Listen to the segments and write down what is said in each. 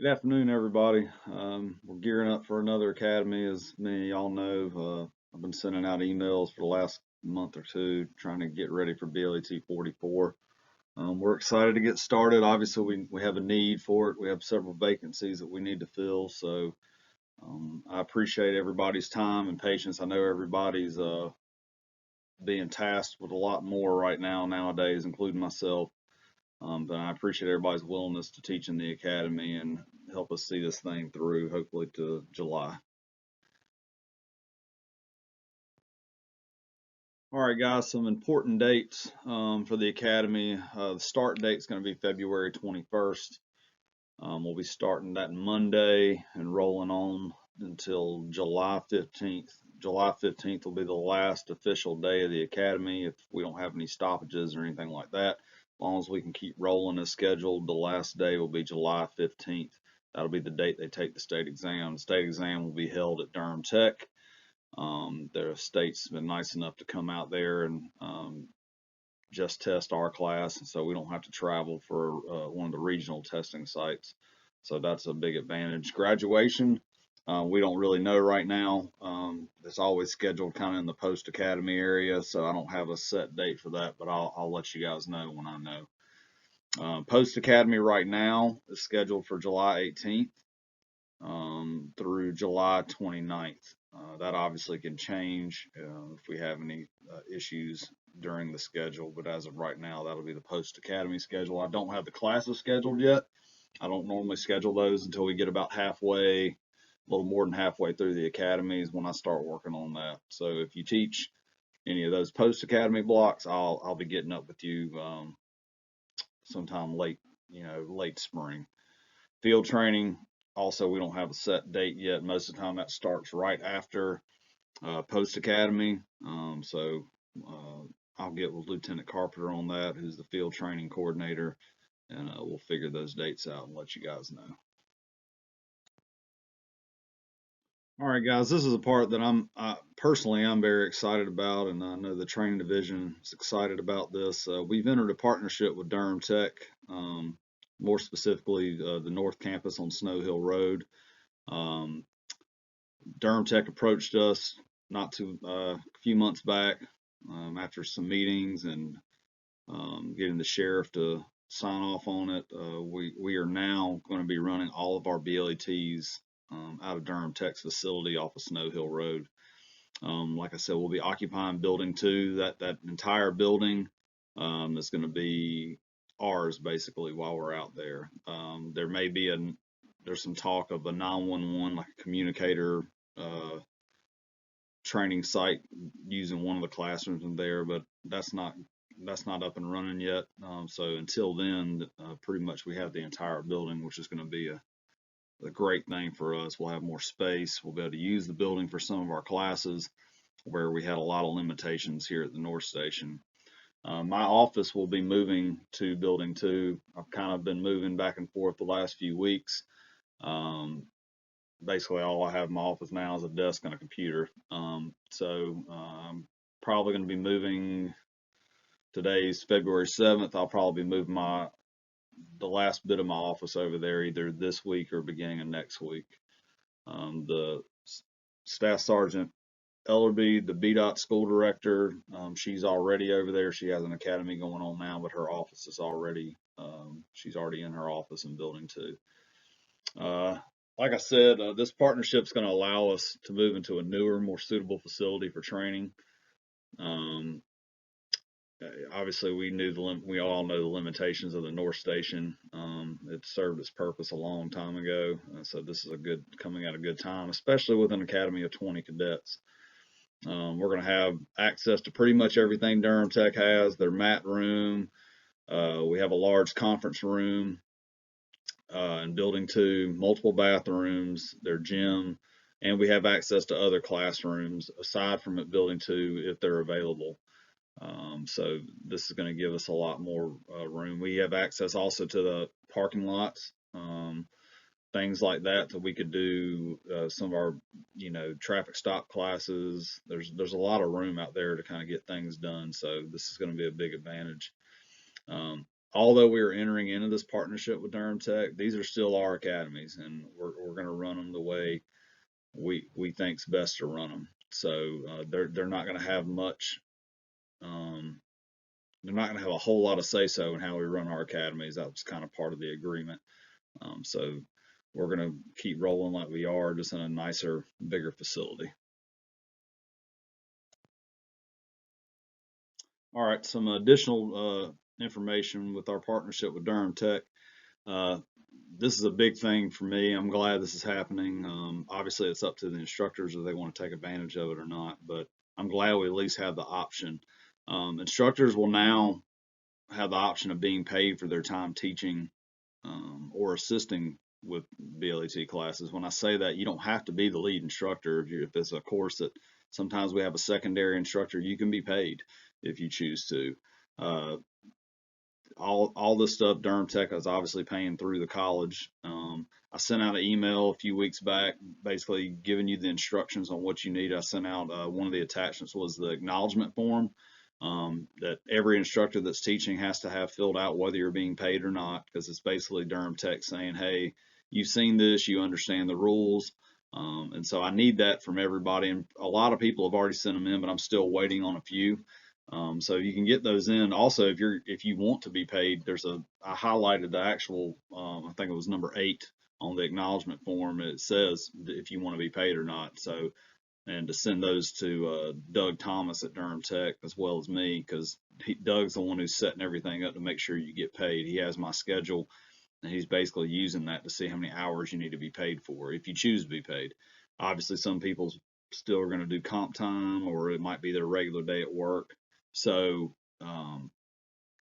Good afternoon, everybody. We're gearing up for another academy. As many of y'all know, I've been sending out emails for the last month or two trying to get ready for BLET 44. We're excited to get started. Obviously, we have a need for it. We have several vacancies that we need to fill. So I appreciate everybody's time and patience. I know everybody's being tasked with a lot more right now nowadays, including myself. But I appreciate everybody's willingness to teach in the academy and help us see this thing through, hopefully to July. All right, guys, some important dates for the academy. The start date is going to be February 21st. We'll be starting that Monday and rolling on until July 15th. July 15th will be the last official day of the academy if we don't have any stoppages or anything like that. As long as we can keep rolling as scheduled, the last day will be July 15th. That'll be the date they take the state exam. The state exam will be held at Durham Tech. The state's been nice enough to come out there and just test our class, and so we don't have to travel for one of the regional testing sites. So that's a big advantage. Graduation, we don't really know right now. It's always scheduled kind of in the post-academy area, so I don't have a set date for that, but I'll let you guys know when I know. Post-academy right now is scheduled for July 18th through July 29th. That obviously can change if we have any issues during the schedule, but as of right now, that'll be the post-academy schedule. I don't have the classes scheduled yet. I don't normally schedule those until we get about halfway, a little more than halfway through the academies when I start working on that. So if you teach any of those post-academy blocks, I'll be getting up with you sometime late, late spring. Field training, also, we don't have a set date yet. Most of the time that starts right after post-academy. So I'll get with Lieutenant Carpenter on that, who's the field training coordinator, and we'll figure those dates out and let you guys know. All right, guys, this is a part that I'm very excited about, and I know the training division is excited about this. We've entered a partnership with Durham Tech, more specifically the North Campus on Snow Hill Road. Durham Tech approached us a few months back after some meetings and getting the sheriff to sign off on it. We are now going to be running all of our BLETs out of Durham Tech's facility off of Snow Hill Road. Like I said, we'll be occupying building 2. That entire building is going to be ours basically while we're out there. There's some talk of a 911, like a communicator training site using one of the classrooms in there, but that's not up and running yet. So until then, pretty much we have the entire building, which is going to be a great thing for us. We'll have more space. We'll be able to use the building for some of our classes where we had a lot of limitations here at the North Station. My office will be moving to building 2. I've kind of been moving back and forth the last few weeks. Basically all I have in my office now is a desk and a computer. So I'm probably going to be moving. Today's February 7th. I'll probably be moving the last bit of my office over there either this week or beginning of next week. The Staff Sergeant Ellerby, the BDOT school director, she's already over there. She has an academy going on now, but her office is she's already in her office in building 2. Like I said, this partnership is going to allow us to move into a newer, more suitable facility for training. Obviously, we all know the limitations of the North Station. It served its purpose a long time ago, so this is coming at a good time, especially with an academy of 20 cadets. We're going to have access to pretty much everything Durham Tech has. Their mat room. We have a large conference room in building 2, multiple bathrooms, their gym, and we have access to other classrooms aside from at building 2 if they're available. So this is going to give us a lot more room. We have access also to the parking lots, things like that we could do some of our, traffic stop classes. There's a lot of room out there to kind of get things done. So this is going to be a big advantage. although we are entering into this partnership with Durham Tech, these are still our academies, and we're going to run them the way we think's best to run them. So they're not going to have much. Um, they're not going to have a whole lot of say so in how we run our academies. That was kind of part of the agreement. So we're going to keep rolling like we are, just in a nicer, bigger facility. All right, some additional information with our partnership with Durham Tech. Uh, this is a big thing for me. I'm glad this is happening. Obviously, it's up to the instructors if they want to take advantage of it or not, but I'm glad we at least have the option. Instructors will now have the option of being paid for their time teaching or assisting with BLET classes. When I say that, you don't have to be the lead instructor. If it's a course that sometimes we have a secondary instructor, you can be paid if you choose to. Uh, all this stuff Durham Tech is obviously paying through the college. I sent out an email a few weeks back, basically giving you the instructions on what you need. I sent out one of the attachments was the acknowledgement form that every instructor that's teaching has to have filled out, whether you're being paid or not, because it's basically Durham Tech saying, hey, you've seen this, you understand the rules. And so I need that from everybody. And a lot of people have already sent them in, but I'm still waiting on a few. So you can get those in. Also, if you want to be paid, I highlighted the actual I think it was number 8 on the acknowledgement form. It says if you want to be paid or not. So and to send those to Doug Thomas at Durham Tech as well as me, because Doug's the one who's setting everything up to make sure you get paid. He has my schedule, and he's basically using that to see how many hours you need to be paid for if you choose to be paid. Obviously, some people still are going to do comp time, or it might be their regular day at work. So,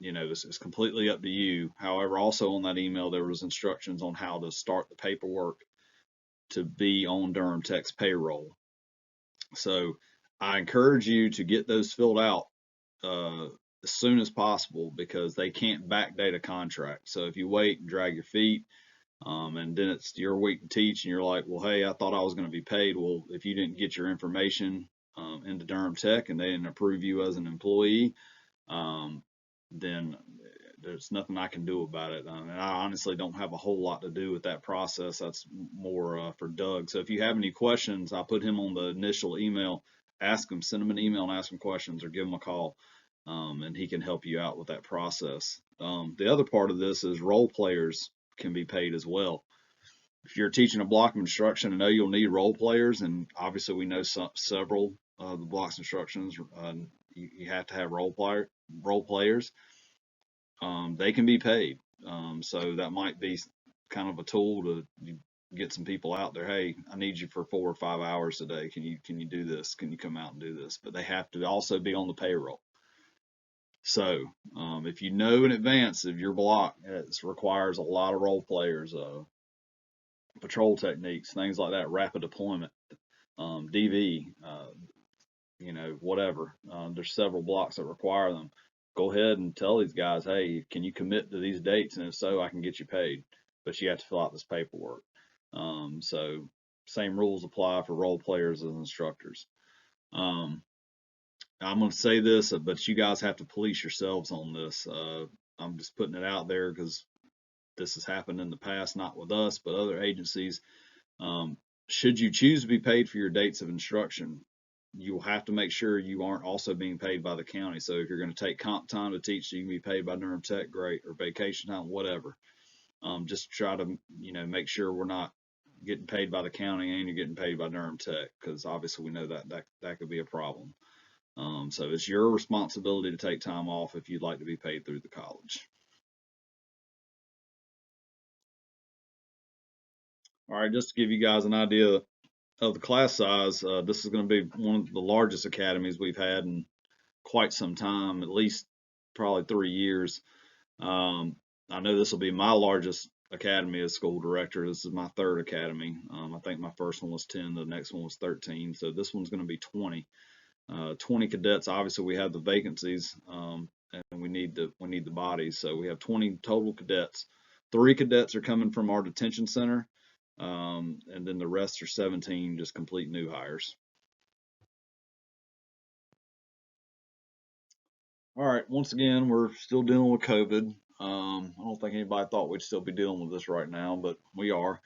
it's completely up to you. However, also on that email, there was instructions on how to start the paperwork to be on Durham Tech's payroll. So I encourage you to get those filled out uh, as soon as possible because they can't backdate a contract. So if you wait and drag your feet, and then it's your week to teach, and you're like, well, hey, I thought I was going to be paid. Well, if you didn't get your information into Durham Tech and they didn't approve you as an employee, then there's nothing I can do about it. And I honestly don't have a whole lot to do with that process. That's more for Doug. So if you have any questions, I put him on the initial email. Ask him, send him an email and ask him questions or give him a call, and he can help you out with that process. The other part of this is role players can be paid as well. If you're teaching a block of instruction, I know you'll need role players, and obviously we know several of the blocks instructions you have to have role players. They can be paid. So that might be kind of a tool to get some people out there. Hey, I need you for 4 or 5 hours today. Can you do this? Can you come out and do this? But they have to also be on the payroll. So if you know in advance if your block requires a lot of role players, patrol techniques, things like that, rapid deployment, DV, whatever. There's several blocks that require them. Go ahead and tell these guys, hey, can you commit to these dates? And if so, I can get you paid. But you have to fill out this paperwork. So same rules apply for role players as instructors. Um, I'm going to say this, but you guys have to police yourselves on this. I'm just putting it out there because this has happened in the past, not with us, but other agencies. Um, should you choose to be paid for your dates of instruction, you will have to make sure you aren't also being paid by the county. So if you're going to take comp time to teach, so you can be paid by Durham Tech, great, or vacation time, whatever. Just try to, make sure we're not getting paid by the county and you're getting paid by Durham Tech, because obviously we know that could be a problem. So it's your responsibility to take time off if you'd like to be paid through the college. All right, just to give you guys an idea of the class size, this is going to be one of the largest academies we've had in quite some time, at least probably 3 years. I know this will be my largest academy as school director. This is my third academy. I think my first one was 10, the next one was 13, so this one's going to be 20. 20 cadets. Obviously, we have the vacancies, and we need the bodies. So we have 20 total cadets. 3 cadets are coming from our detention center, and then the rest are 17 just complete new hires. All right, once again, we're still dealing with COVID. I don't think anybody thought we'd still be dealing with this right now, but we are.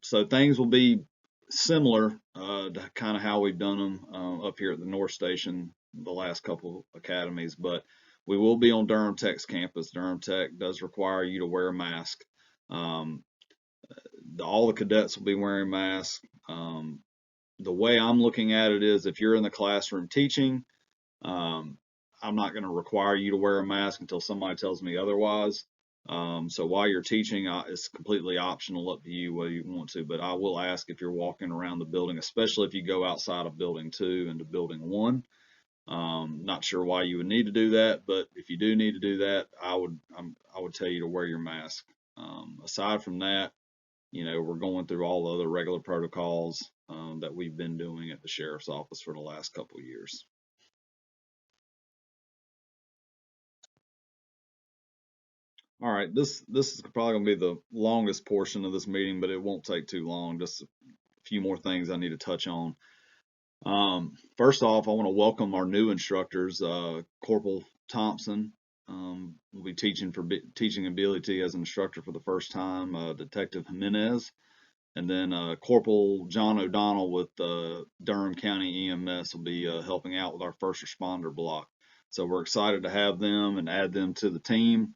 So things will be similar to kind of how we've done them up here at the North Station the last couple academies, but we will be on Durham Tech's campus. Durham Tech does require you to wear a mask. Um, all the cadets will be wearing masks. The way I'm looking at it is if you're in the classroom teaching, um, I'm not going to require you to wear a mask until somebody tells me otherwise. So while you're teaching, it's completely optional, up to you whether you want to, but I will ask if you're walking around the building, especially if you go outside of building 2 into building 1. Not sure why you would need to do that, but if you do need to do that, I would tell you to wear your mask. Aside from that, we're going through all the other regular protocols that we've been doing at the sheriff's office for the last couple of years. All right, this is probably going to be the longest portion of this meeting, but it won't take too long. Just a few more things I need to touch on. First off, I want to welcome our new instructors. Corporal Thompson will be teaching in BLET as an instructor for the first time. Detective Jimenez, and then Corporal John O'Donnell with Durham County EMS will be helping out with our first responder block. So we're excited to have them and add them to the team.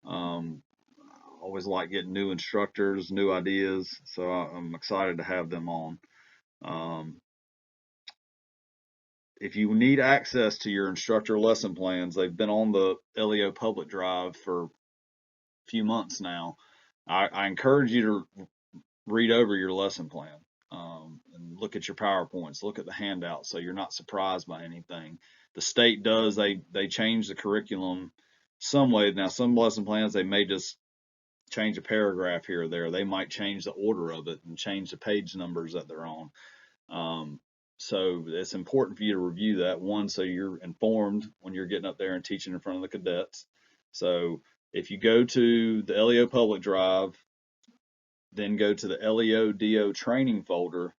Always like getting new instructors, new ideas, so I'm excited to have them on. If you need access to your instructor lesson plans, they've been on the LEO public drive for a few months now. I encourage you to read over your lesson plan and look at your PowerPoints, look at the handouts, so you're not surprised by anything. The state does, they change the curriculum some way. Now, some lesson plans, they may just change a paragraph here or there. They might change the order of it and change the page numbers that they're on. So it's important for you to review that, one, so you're informed when you're getting up there and teaching in front of the cadets. So if you go to the LEO public drive, then go to the LEO DO training folder,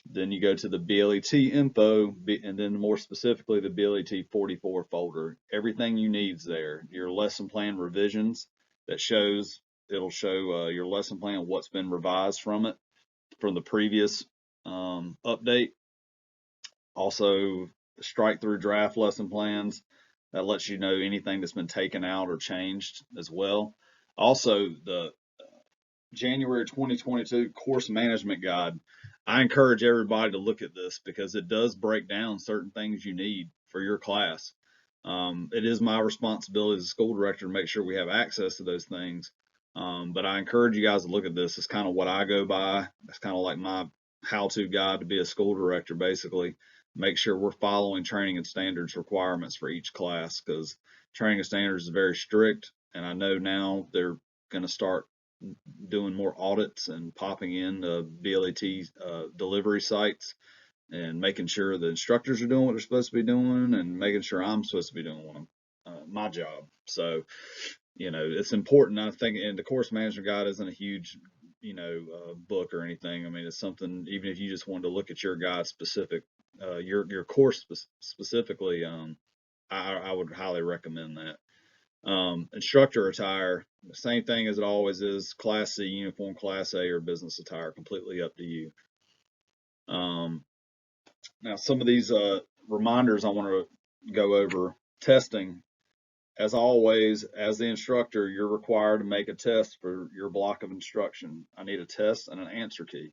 then you go to the BLET info, and then more specifically the BLET 44 folder. Everything you need's there. Your lesson plan revisions it'll show your lesson plan, what's been revised from it from the previous update. Also, the strike through draft lesson plans that lets you know anything that's been taken out or changed as well. Also, the January 2022 course management guide. I encourage everybody to look at this because it does break down certain things you need for your class. It is my responsibility as a school director to make sure we have access to those things. But I encourage you guys to look at this. It's kind of what I go by. It's kind of like my how-to guide to be a school director, basically. Make sure we're following training and standards requirements for each class, because training and standards is very strict. And I know now they're going to start doing more audits and popping in BLET delivery sites and making sure the instructors are doing what they're supposed to be doing and making sure I'm supposed to be doing my job. So, it's important, I think, and the course management guide isn't a huge, book or anything. I mean, it's something, even if you just wanted to look at your guide specific, your course specifically, I would highly recommend that. Instructor attire, the same thing as it always is, Class C uniform, Class A, or business attire, completely up to you. Now, some of these reminders I want to go over. Testing. As always, as the instructor, you're required to make a test for your block of instruction. I need a test and an answer key.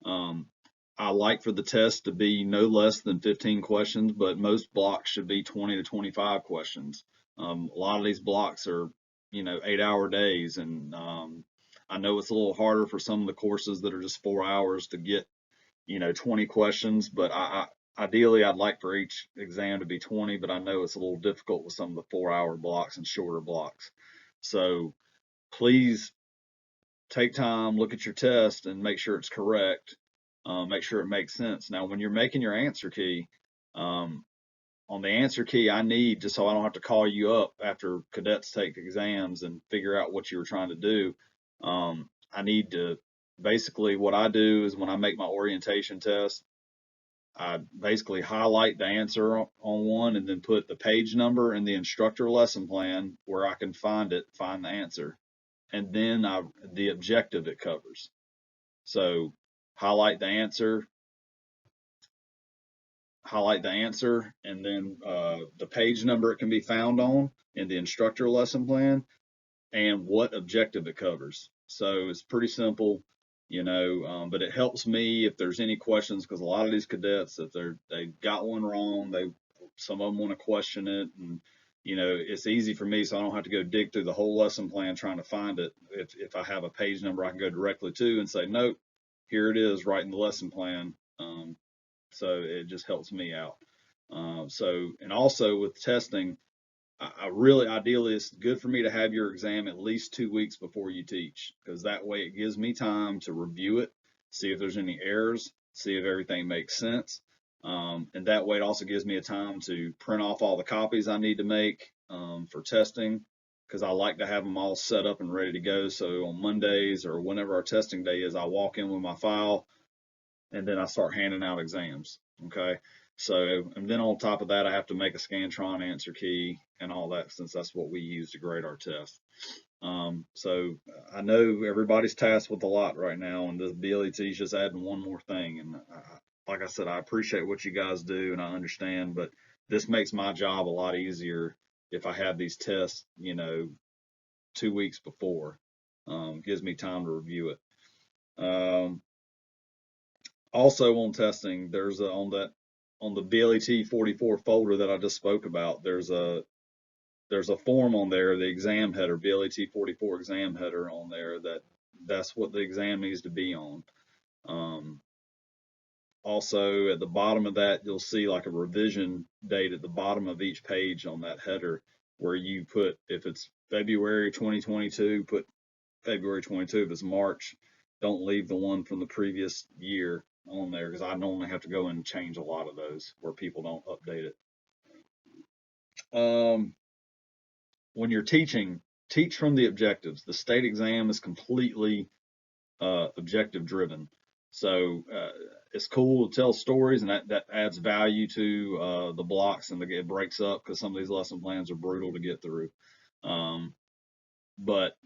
I like for the test to be no less than 15 questions, but most blocks should be 20 to 25 questions. A lot of these blocks are, 8-hour days, and I know it's a little harder for some of the courses that are just 4 hours to get, 20 questions, but ideally I'd like for each exam to be 20, but I know it's a little difficult with some of the 4-hour blocks and shorter blocks. So please take time, look at your test, and make sure it's correct. Make sure it makes sense. Now, when you're making your answer key, on the answer key, I need, just so I don't have to call you up after cadets take exams and figure out what you were trying to do, I need to, basically what I do is when I make my orientation test, I basically highlight the answer on one and then put the page number and the instructor lesson plan where I can find the answer, and then the objective it covers. So highlight the answer, and then the page number it can be found on in the instructor lesson plan, and what objective it covers. So it's pretty simple, but it helps me if there's any questions, because a lot of these cadets, if they got one wrong, some of them want to question it, and it's easy for me, so I don't have to go dig through the whole lesson plan trying to find it. If I have a page number I can go directly to and say, nope, here it is, right in the lesson plan. So it just helps me out. And also with testing, ideally, it's good for me to have your exam at least 2 weeks before you teach, because that way it gives me time to review it, see if there's any errors, see if everything makes sense. And that way it also gives me a time to print off all the copies I need to make for testing, because I like to have them all set up and ready to go. So on Mondays or whenever our testing day is, I walk in with my file and then I start handing out exams. Okay. So, and then on top of that, I have to make a Scantron answer key and all that, since that's what we use to grade our test. So I know everybody's tasked with a lot right now, and this BLET is just adding one more thing. And like I said, I appreciate what you guys do, and I understand, but this makes my job a lot easier if I have these tests, 2 weeks before. Gives me time to review it. Also on testing, there's on the BLET 44 folder that I just spoke about, there's a form on there, the exam header, BLET 44 exam header on there, that's what the exam needs to be on. Also at the bottom of that, you'll see like a revision date at the bottom of each page on that header, where you put, if it's February 2022, put February 22. If it's March, don't leave the one from the previous year on there, because I normally have to go in and change a lot of those where people don't update it. When you're teaching, teach from the objectives. The state exam is completely objective driven. So it's cool to tell stories, and that adds value to the blocks, and it breaks up, because some of these lesson plans are brutal to get through. But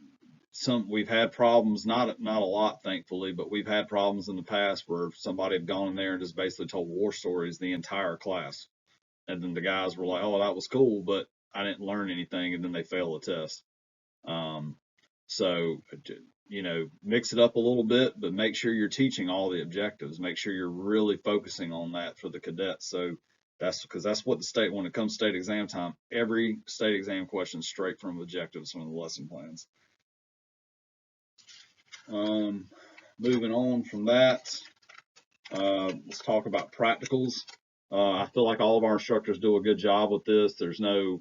we've had problems, not a lot, thankfully, but we've had problems in the past where somebody had gone in there and just basically told war stories the entire class, and then the guys were like, "Oh, that was cool, but I didn't learn anything," and then they fail the test. So mix it up a little bit, but make sure you're teaching all the objectives. Make sure you're really focusing on that for the cadets. So that's what when it comes to state exam time, every state exam question is straight from objectives from the lesson plans. Moving on from that, let's talk about practicals. I feel like all of our instructors do a good job with this. There's no,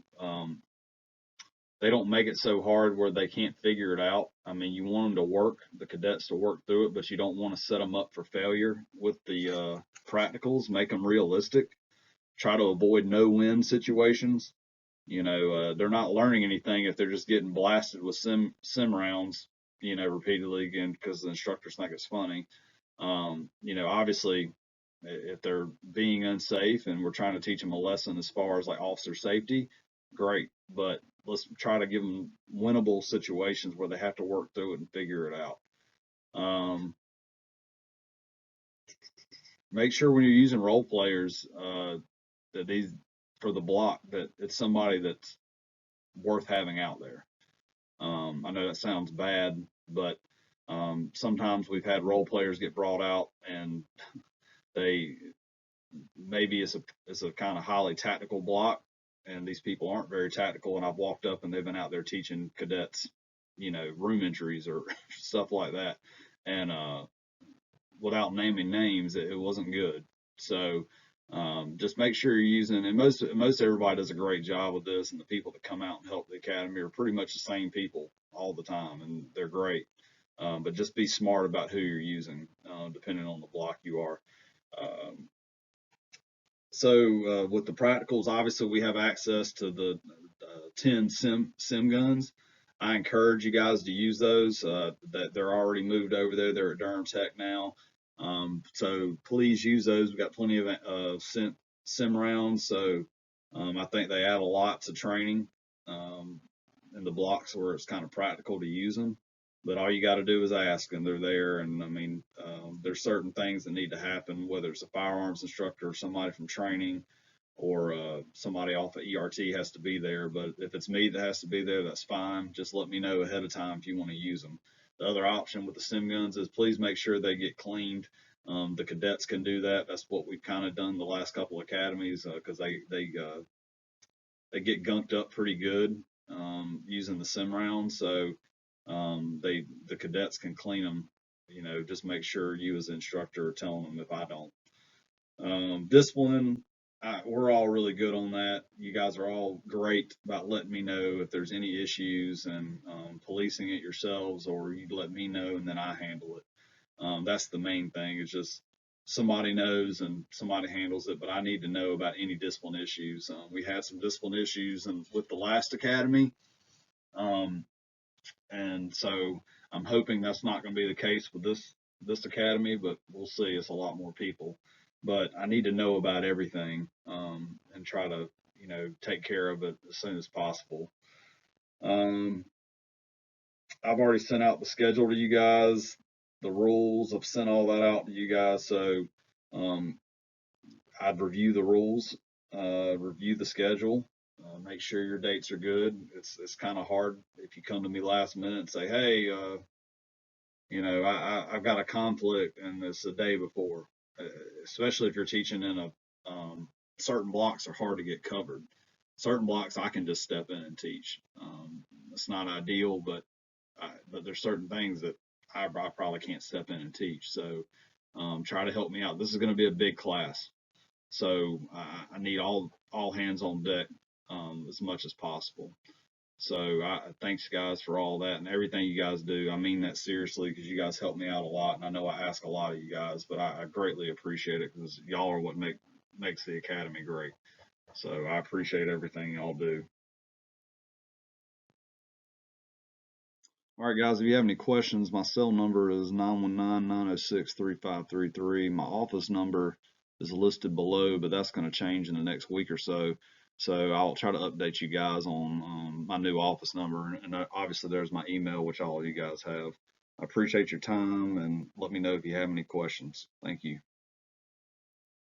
they don't make it so hard where they can't figure it out. I mean, you want them to work, the cadets to work through it, but you don't want to set them up for failure with the practicals. Make them realistic. Try to avoid no-win situations. They're not learning anything if they're just getting blasted with sim rounds, repeatedly, again, because the instructors think it's funny. Obviously, if they're being unsafe and we're trying to teach them a lesson as far as like officer safety, great. But let's try to give them winnable situations where they have to work through it and figure it out. Make sure when you're using role players that these for the block, that it's somebody that's worth having out there. I know that sounds bad, but sometimes we've had role players get brought out, and maybe it's a kind of highly tactical block, and these people aren't very tactical, and I've walked up and they've been out there teaching cadets, room entries or stuff like that, and without naming names, it wasn't good. So just make sure you're using, and most everybody does a great job with this, and the people that come out and help the academy are pretty much the same people all the time, and they're great. But just be smart about who you're using, depending on the block you are. So with the practicals, obviously we have access to the 10 sim guns. I encourage you guys to use those. That they're already moved over there. They're at Durham Tech now. So please use those. We've got plenty of sim rounds, so I think they add a lot to training in the blocks where it's kind of practical to use them. But all you got to do is ask, and they're there. And I mean, there's certain things that need to happen, whether it's a firearms instructor or somebody from training or somebody off of ERT has to be there. But if it's me that has to be there, that's fine. Just let me know ahead of time if you want to use them. The other option with the sim guns is please make sure they get cleaned. The cadets can do that. That's what we've kind of done the last couple academies because they get gunked up pretty good using the sim rounds. So the cadets can clean them. You know, just make sure you as an instructor are telling them if I don't. Discipline, we're all really good on that. You guys are all great about letting me know if there's any issues and policing it yourselves, or you let me know and then I handle it. That's the main thing. Is just somebody knows and somebody handles it, but I need to know about any discipline issues. We had some discipline issues with the last academy, um, and so I'm hoping that's not going to be the case with this academy, but we'll see. It's a lot more people, but I need to know about everything and try to take care of it as soon as possible. Um, I've already sent out the schedule to you guys, the rules. I've sent all that out to you guys, so um, I'd review the rules, review the schedule, make sure your dates are good. It's kind of hard if you come to me last minute and say, hey, I've got a conflict and it's the day before, uh, especially if you're teaching in certain blocks are hard to get covered. Certain blocks I can just step in and teach. It's not ideal, but there's certain things that I probably can't step in and teach. So try to help me out. This is going to be a big class, so I need all hands on deck as much as possible. So thanks guys for all that and everything you guys do. I mean that seriously because you guys help me out a lot, and I know I ask a lot of you guys, but I greatly appreciate it because y'all are what makes the academy great. So I appreciate everything y'all do. All right, guys, if you have any questions, my cell number is 919-906-3533. My office number is listed below, but that's going to change in the next week or so. So I'll try to update you guys on my new office number. And obviously, there's my email, which all of you guys have. I appreciate your time and let me know if you have any questions. Thank you.